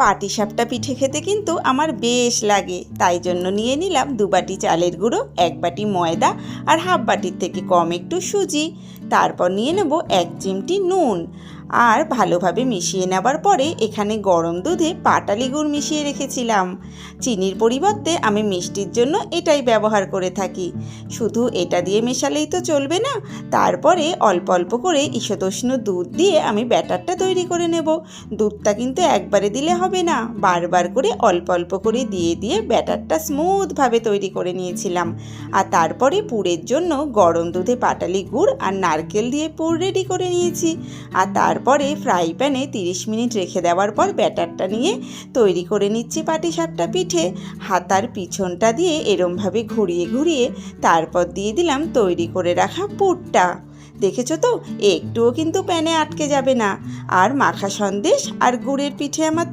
পাটিসাপটা পিঠে খেতে কিন্তু আমার বেশ লাগে, তাই জন্য নিয়ে নিলাম 2 বাটি চালের গুঁড়ো, 1 বাটি ময়দা আর হাফ বাটির থেকে কম একটু সুজি। তারপর নিয়ে নেব 1 চিমটি নুন। আর ভালোভাবে মিশিয়ে নেবার পরে এখানে গরম দুধে পাটালি গুড় মিশিয়ে রেখেছিলাম। চিনির পরিবর্তে আমি মিষ্টির জন্য এটাই ব্যবহার করে থাকি। শুধু এটা দিয়ে মেশালেই তো চলবে না, তারপরে অল্প অল্প করে ঈষদুষ্ণ দুধ দিয়ে আমি ব্যাটারটা তৈরি করে নেব। দুধটা কিন্তু একবারে দিলে হবে না, বারবার করে অল্প অল্প করে দিয়ে দিয়ে ব্যাটারটা স্মুথভাবে তৈরি করে নিয়েছিলাম। আর তারপরে পুরের জন্য গরম দুধে পাটালি গুড় আর নারকেল দিয়ে পুর রেডি করে নিয়েছি। আর তারপরে ফ্রাই প্যানে 30 মিনিট রেখে দেওয়ার পর ব্যাটারটা নিয়ে তৈরি করে নিচ্ছি পাটিসাপটা পিঠে। হাতার পিছনটা দিয়ে এরমভাবে ঘুরিয়ে ঘুরিয়ে তারপর দিয়ে দিলাম তৈরি করে রাখা পুরটা। দেখেছো তো, একটুও কিন্তু প্যানে আটকে যাবে না। আর মাখা সন্দেশ আর গুড়ের পিঠে আমার